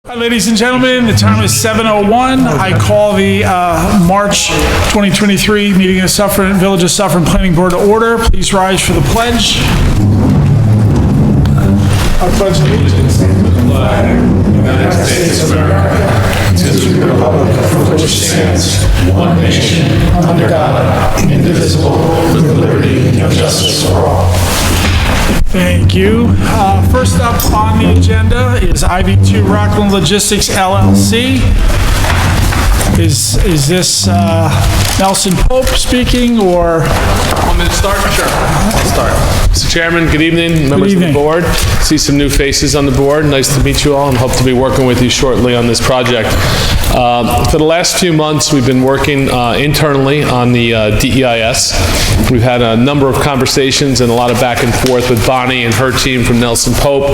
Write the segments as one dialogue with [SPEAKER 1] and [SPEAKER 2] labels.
[SPEAKER 1] Hi, ladies and gentlemen, the time is 7:01. I call the March 2023 meeting of Suffern, Village of Suffern Planning Board to order. Please rise for the pledge. I pledge allegiance to the flag of the United States of America and to the republic for which it stands, one nation, under God, indivisible, with liberty and justice for all. Thank you. First up on the agenda is IV2 Rockland Logistics LLC. Is this Nelson Pope speaking, or?
[SPEAKER 2] Want me to start? Sure. I'll start. Mr. Chairman, good evening, members of the board. See some new faces on the board. Nice to meet you all and hope to be working with you shortly on this project. For the last few months, we've been working internally on the DEIS. We've had a number of conversations and a lot of back and forth with Bonnie and her team from Nelson Pope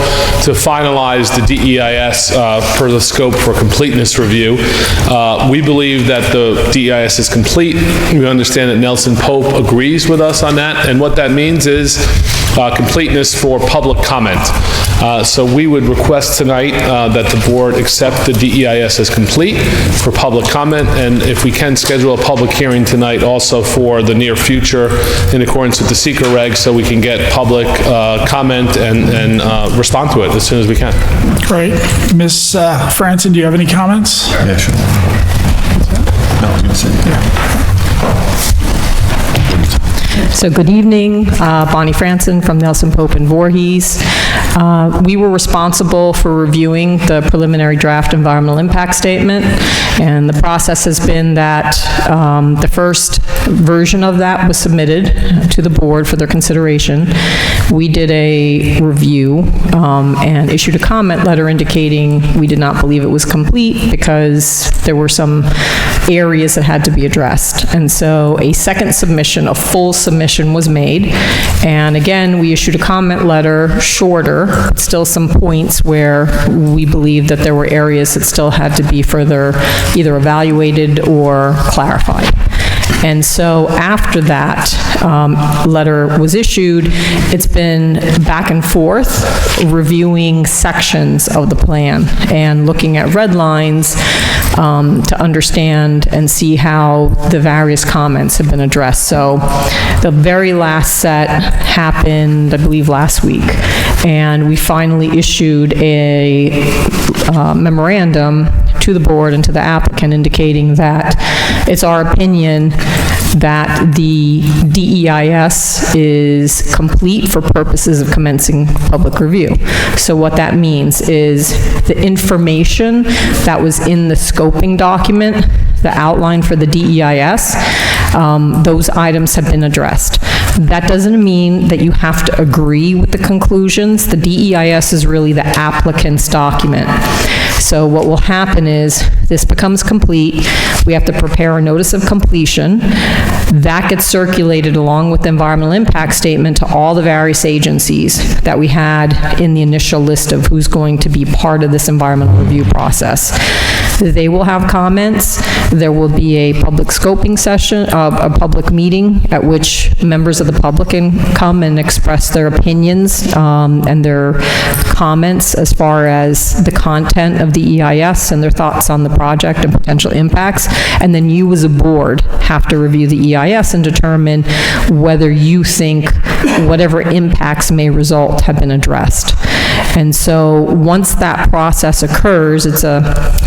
[SPEAKER 2] to finalize the DEIS per the scope for completeness review. We believe that the DEIS is complete. We understand that Nelson Pope agrees with us on that, and what that means is completeness for public comment. So we would request tonight that the board accept the DEIS as complete for public comment, and if we can schedule a public hearing tonight also for the near future in accordance with the seeker regs, so we can get public comment and respond to it as soon as we can.
[SPEAKER 1] Great. Ms. Franson, do you have any comments?
[SPEAKER 3] Yeah, sure. No, I was going to say. Yeah.
[SPEAKER 4] So good evening, Bonnie Franson from Nelson Pope and Voorhees. We were responsible for reviewing the preliminary draft environmental impact statement, and the process has been that the first version of that was submitted to the board for their consideration. We did a review and issued a comment letter indicating we did not believe it was complete because there were some areas that had to be addressed. And so a second submission, a full submission was made. And again, we issued a comment letter, shorter, but still some points where we believe that there were areas that still had to be further either evaluated or clarified. And so after that letter was issued, it's been back and forth reviewing sections of the plan and looking at red lines to understand and see how the various comments have been addressed. So the very last set happened, I believe, last week, and we finally issued a memorandum to the board and to the applicant indicating that it's our opinion that the DEIS is complete for purposes of commencing public review. So what that means is the information that was in the scoping document, the outline for the DEIS, those items have been addressed. That doesn't mean that you have to agree with the conclusions. The DEIS is really the applicant's document. So what will happen is this becomes complete. We have to prepare a notice of completion. That gets circulated along with the environmental impact statement to all the various agencies that we had in the initial list of who's going to be part of this environmental review process. They will have comments. There will be a public scoping session, a public meeting at which members of the public can come and express their opinions and their comments as far as the content of the EIS and their thoughts on the project and potential impacts. And then you as a board have to review the EIS and determine whether you think whatever impacts may result have been addressed. And so once that process occurs, it's a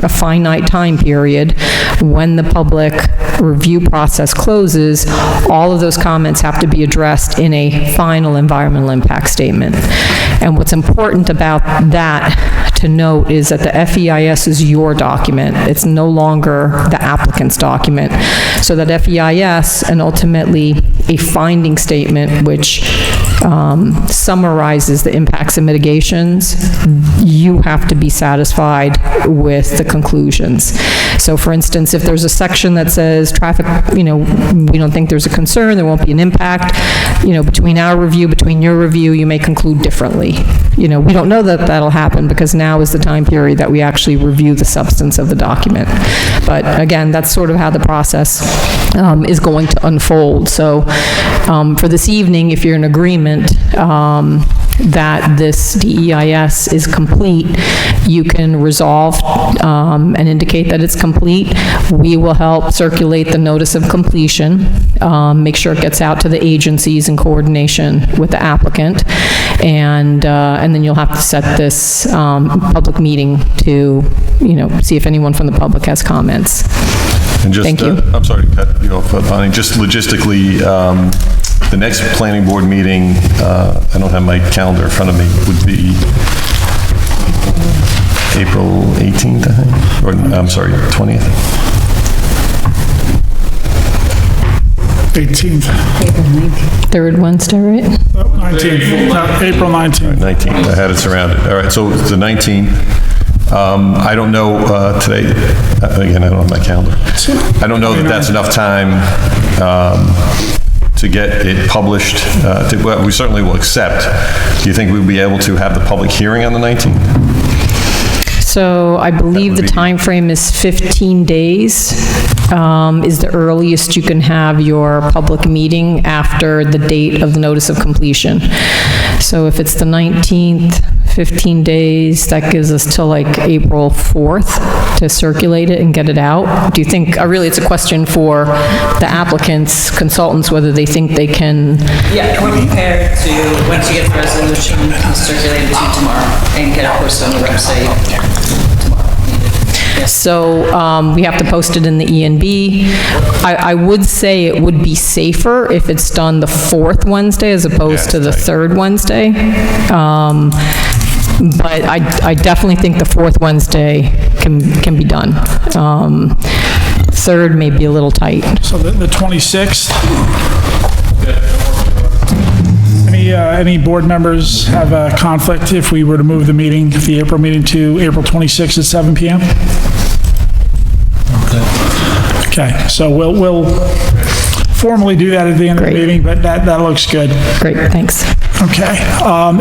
[SPEAKER 4] finite time period. When the public review process closes, all of those comments have to be addressed in a final environmental impact statement. And what's important about that to note is that the FEIS is your document. It's no longer the applicant's document. So that FEIS and ultimately a finding statement which summarizes the impacts and mitigations, you have to be satisfied with the conclusions. So for instance, if there's a section that says traffic, we don't think there's a concern, there won't be an impact, between our review, between your review, you may conclude differently. We don't know that that'll happen because now is the time period that we actually review the substance of the document. But again, that's sort of how the process is going to unfold. So for this evening, if you're in agreement, that this DEIS is complete, you can resolve and indicate that it's complete. We will help circulate the notice of completion, make sure it gets out to the agencies in coordination with the applicant, and then you'll have to set this public meeting to, see if anyone from the public has comments.
[SPEAKER 3] And just,
[SPEAKER 4] Thank you.
[SPEAKER 3] I'm sorry to cut you off, Bonnie. Just logistically, the next planning board meeting, I don't have my calendar in front of me, would be April 18th, I think, or I'm sorry, 20th.
[SPEAKER 5] 18th.
[SPEAKER 4] Third Wednesday, right?
[SPEAKER 5] 19th. No, April 19th.
[SPEAKER 3] 19th, I had it surrounded. All right, so it's the 19th. I don't know today, again, I don't have my calendar. I don't know that that's enough time to get it published. Well, we certainly will accept. Do you think we'll be able to have the public hearing on the 19th?
[SPEAKER 4] So I believe the time frame is 15 days, is the earliest you can have your public meeting after the date of the notice of completion. So if it's the 19th, 15 days, that gives us till like April 4th to circulate it and get it out. Do you think, really it's a question for the applicants, consultants, whether they think they can?
[SPEAKER 6] Yeah, we're prepared to, once you get the resolution, circulate it to you tomorrow and get it posted on the website tomorrow. Yes.
[SPEAKER 4] So we have to post it in the ENB. I would say it would be safer if it's done the fourth Wednesday as opposed to the third Wednesday. But I definitely think the fourth Wednesday can be done. Third may be a little tight.
[SPEAKER 5] So the 26th? Any board members have a conflict if we were to move the meeting, the April meeting to April 26th at 7 p.m.? Okay, so we'll formally do that at the end of the meeting, but that looks good.
[SPEAKER 4] Great, thanks.
[SPEAKER 5] Okay.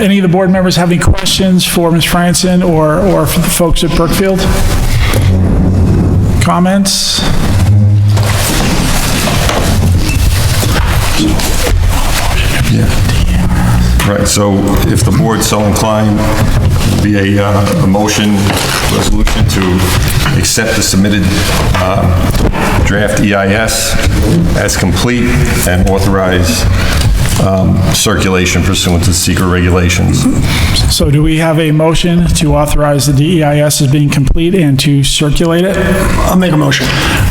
[SPEAKER 5] Any of the board members have any questions for Ms. Franson or for the folks at Brookfield? Comments?
[SPEAKER 3] Right, so if the board's so inclined, be a motion, resolution to accept the submitted draft EIS as complete and authorize circulation pursuant to secret regulations.
[SPEAKER 5] So do we have a motion to authorize the DEIS as being complete and to circulate it?
[SPEAKER 7] I'll make a motion.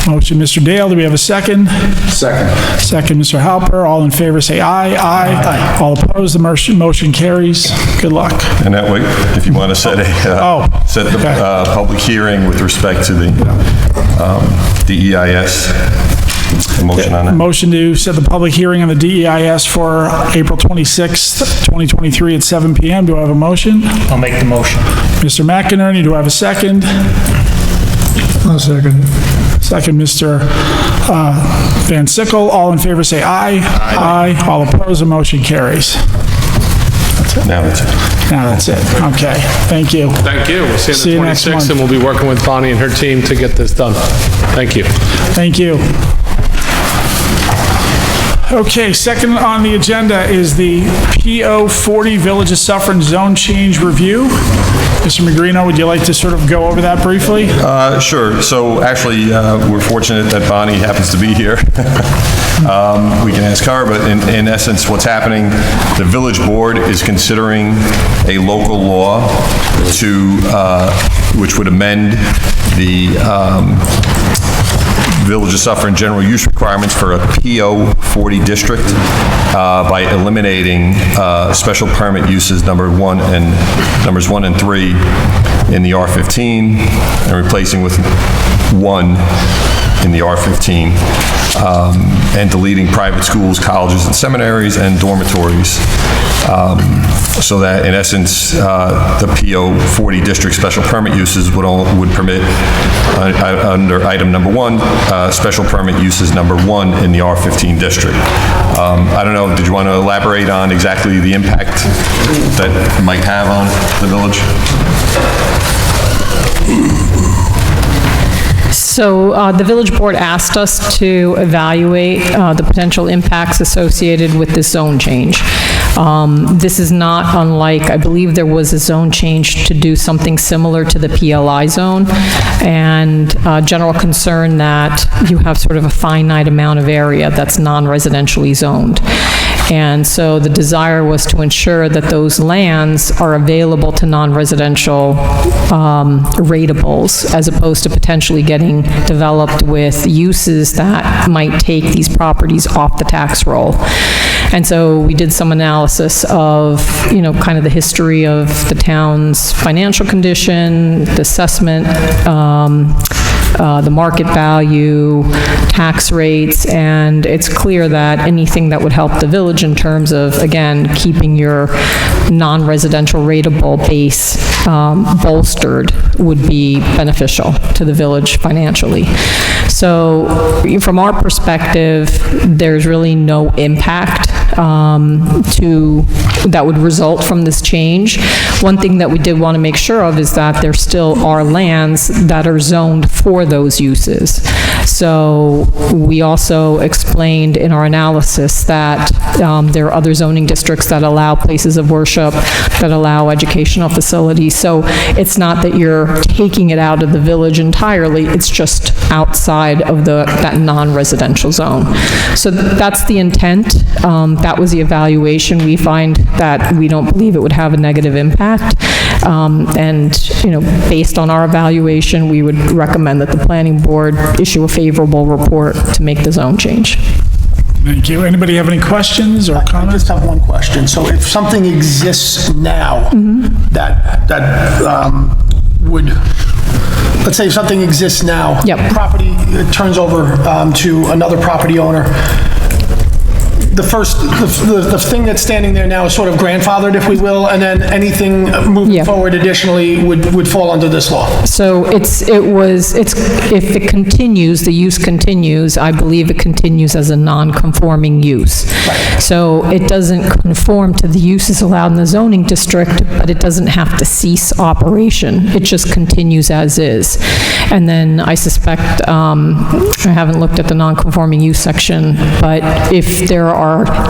[SPEAKER 5] Motion, Mr. Dale. Do we have a second?
[SPEAKER 7] Second.
[SPEAKER 5] Second, Mr. Halper. All in favor, say aye. Aye. All opposed, the motion carries. Good luck.
[SPEAKER 3] And that way, if you want to set the public hearing with respect to the DEIS, a motion on that.
[SPEAKER 5] Motion to set the public hearing on the DEIS for April 26th, 2023 at 7 p.m. Do I have a motion?
[SPEAKER 7] I'll make the motion.
[SPEAKER 5] Mr. McInerney, do I have a second?
[SPEAKER 7] I'll second.
[SPEAKER 5] Second, Mr. Van Sickle. All in favor say aye. Aye. All opposed, the motion carries.
[SPEAKER 3] Now that's it.
[SPEAKER 5] Now that's it. Okay. Thank you.
[SPEAKER 2] Thank you. We'll see you on the
[SPEAKER 5] next
[SPEAKER 2] 26th,
[SPEAKER 5] month.
[SPEAKER 2] and we'll be working with Bonnie and her team to get this done. Thank you.
[SPEAKER 5] Thank you. Okay, second on the agenda is the PO 40 Village of Suffern Zone Change Review. Mr. Magrino, would you like to sort of go over that briefly?
[SPEAKER 3] Sure. So actually, we're fortunate that Bonnie happens to be here. We can ask her, but in essence, what's happening, the village board is considering a local law which would amend the Village of Suffern general use requirements for a PO 40 district by eliminating special permit uses numbers 1 and 3 in the R15 and replacing with 1 in the R15 and deleting private schools, colleges, and seminaries and dormitories. So that in essence, the PO 40 district special permit uses would permit under item number 1, special permit uses number 1 in the R15 district. I don't know, did you want to elaborate on exactly the impact that it might have on the village?
[SPEAKER 4] So the village board asked us to evaluate the potential impacts associated with this zone change. This is not unlike, I believe there was a zone change to do something similar to the PLI zone, and general concern that you have sort of a finite amount of area that's non-residentially zoned. And so the desire was to ensure that those lands are available to non-residential ratables, as opposed to potentially getting developed with uses that might take these properties off the tax roll. And so we did some analysis of, kind of the history of the town's financial condition, the assessment, the market value, tax rates, and it's clear that anything that would help the village in terms of, again, keeping your non-residential rateable base bolstered would be beneficial to the village financially. So from our perspective, there's really no impact that would result from this change. One thing that we did want to make sure of is that there still are lands that are zoned for those uses. So we also explained in our analysis that there are other zoning districts that allow places of worship, that allow educational facilities. So it's not that you're taking it out of the village entirely, it's just outside of that non-residential zone. So that's the intent. That was the evaluation. We find that we don't believe it would have a negative impact. And, based on our evaluation, we would recommend that the planning board issue a favorable report to make the zone change.
[SPEAKER 5] Thank you. Anybody have any questions or
[SPEAKER 7] I
[SPEAKER 5] comments?
[SPEAKER 7] just have one question. So if something exists now that would, let's say if something exists now,
[SPEAKER 4] Yep.
[SPEAKER 7] property turns over to another property owner, the thing that's standing there now is sort of grandfathered, if we will, and then anything moving
[SPEAKER 4] Yeah.
[SPEAKER 7] forward additionally would fall under this law.
[SPEAKER 4] So if it continues, the use continues, I believe it continues as a non-conforming use. So it doesn't conform to the uses allowed in the zoning district, but it doesn't have to cease operation. It just continues as is. And then I suspect, I haven't looked at the non-conforming use section, but if there are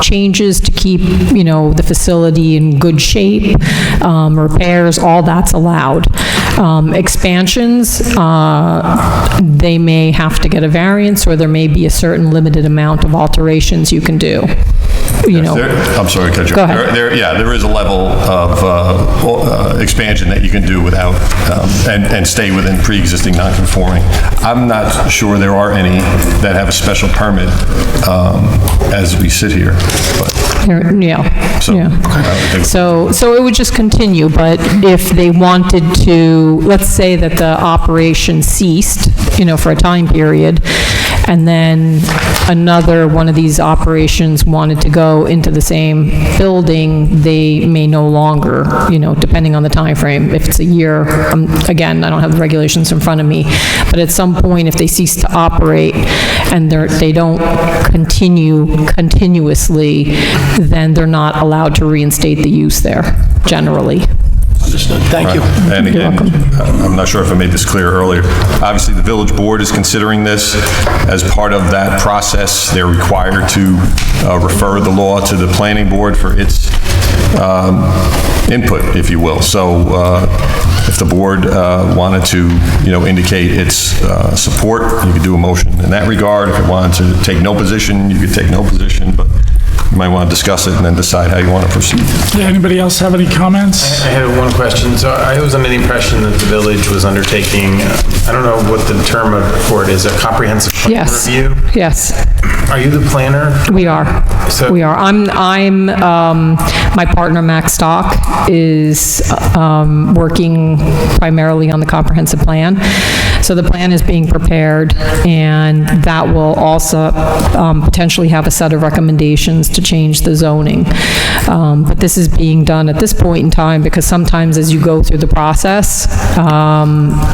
[SPEAKER 4] changes to keep, the facility in good shape, repairs, all that's allowed. Expansions, they may have to get a variance, or there may be a certain limited amount of alterations you can do.
[SPEAKER 3] I'm sorry to cut you
[SPEAKER 4] Go
[SPEAKER 3] off.
[SPEAKER 4] ahead.
[SPEAKER 3] There is a level of expansion that you can do without, and stay within pre-existing non-conforming. I'm not sure there are any that have a special permit as we sit here, but. So
[SPEAKER 4] it would just continue, but if they wanted to, let's say that the operation ceased, for a time period, and then another one of these operations wanted to go into the same building, they may no longer, depending on the time frame. If it's a year, again, I don't have the regulations in front of me, but at some point, if they cease to operate and they don't continue continuously, then they're not allowed to reinstate the use there, generally.
[SPEAKER 7] Understood. Thank you.
[SPEAKER 3] And again, I'm not sure if I made this clear earlier. Obviously, the village board is considering this. As part of that process, they're required to refer the law to the planning board for its input, if you will. So if the board wanted to, indicate its support, you could do a motion in that regard. If it wanted to take no position, you could take no position, but you might want to discuss it and then decide how you want to proceed.
[SPEAKER 5] Yeah, anybody else have any comments?
[SPEAKER 8] I have one question. So I was under the impression that the village was undertaking, I don't know what the term for it is, a comprehensive plan
[SPEAKER 4] Yes.
[SPEAKER 8] review?
[SPEAKER 4] Yes.
[SPEAKER 8] Are you the planner?
[SPEAKER 4] We are.
[SPEAKER 8] So-
[SPEAKER 4] We are. My partner, Max Stock, is working primarily on the comprehensive plan. So the plan is being prepared, and that will also potentially have a set of recommendations to change the zoning. But this is being done at this point in time because sometimes as you go through the process,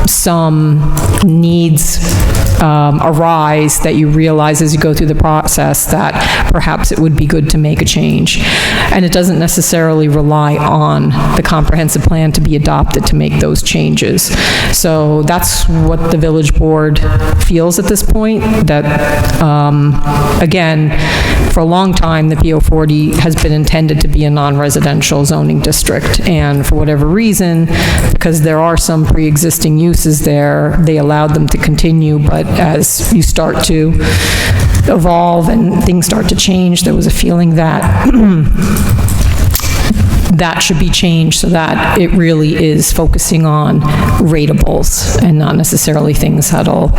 [SPEAKER 4] some needs arise that you realize as you go through the process that perhaps it would be good to make a change. And it doesn't necessarily rely on the comprehensive plan to be adopted to make those changes. So that's what what the village board feels at this point, that, again, for a long time, the PO40 has been intended to be a non-residential zoning district, and for whatever reason, because there are some pre-existing uses there, they allowed them to continue, but as you start to evolve and things start to change, there was a feeling that that should be changed so that it really is focusing on ratables and not necessarily things that'll,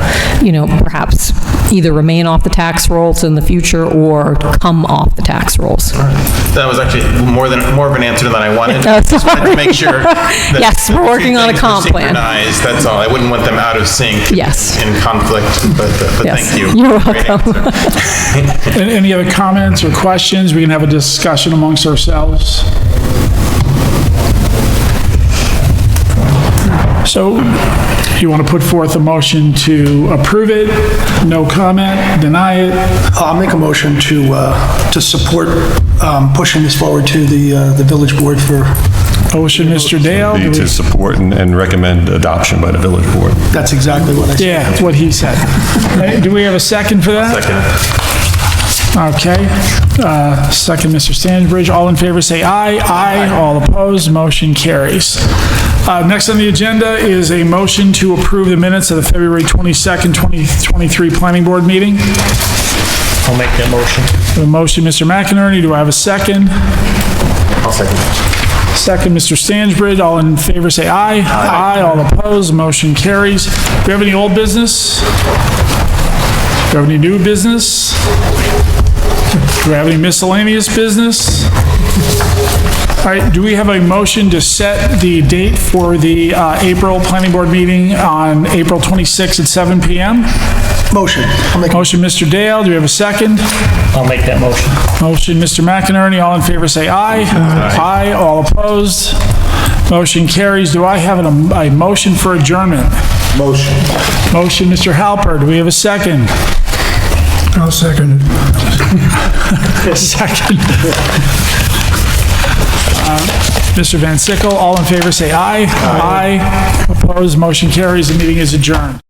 [SPEAKER 4] perhaps either remain off the tax rolls in the future or come off the tax rolls.
[SPEAKER 8] That was actually more of an answer than I wanted.
[SPEAKER 4] Oh,
[SPEAKER 8] Just wanted to make sure. that
[SPEAKER 4] Yes, we're
[SPEAKER 8] the two
[SPEAKER 4] working on a
[SPEAKER 8] things were
[SPEAKER 4] comp plan.
[SPEAKER 8] synchronized, that's all. I wouldn't want them out of sync.
[SPEAKER 4] Yes.
[SPEAKER 8] In conflict, but
[SPEAKER 4] Yes.
[SPEAKER 8] thank you.
[SPEAKER 4] You're
[SPEAKER 8] Great
[SPEAKER 4] welcome.
[SPEAKER 8] answer.
[SPEAKER 5] Any other comments or questions? We can have a discussion amongst ourselves. So, you want to put forth a motion to approve it, no comment, deny it?
[SPEAKER 7] I'll make a motion to support pushing this forward to the village board for,
[SPEAKER 5] Motion, Mr. Dale?
[SPEAKER 3] Be to support and recommend adoption by the village board.
[SPEAKER 7] that's exactly what I said.
[SPEAKER 5] Yeah, that's what he said. Hey, do we have a second for that? Okay. Second, Mr. Stanbridge. All in favor, say aye. Aye. All opposed, motion carries. Next on the agenda is a motion to approve the minutes of the February 22nd, 2023 Planning Board meeting.
[SPEAKER 9] I'll make that motion.
[SPEAKER 5] A motion, Mr. McInerney. Do I have a second?
[SPEAKER 9] I'll second.
[SPEAKER 5] Second, Mr. Stanbridge. All in favor, say aye. Aye. All opposed, motion carries. Do we have any old business? Do we have any new business? Do we have any miscellaneous business? All right, do we have a motion to set the date for the April Planning Board meeting on April 26th at 7 p.m.?
[SPEAKER 7] Motion. I'll make a
[SPEAKER 5] Motion, Mr. Dale. Do we have a second?
[SPEAKER 9] I'll make that motion.
[SPEAKER 5] Motion, Mr. McInerney. All in favor, say aye. Aye. All opposed? Motion carries. Do I have a motion for adjournment?
[SPEAKER 9] Motion.
[SPEAKER 5] Motion, Mr. Halper. Do we have a second?
[SPEAKER 7] I'll second it.
[SPEAKER 5] Second. Mr. Van Sickle. All in favor, say aye. Aye. Opposed? Motion carries. The meeting is adjourned.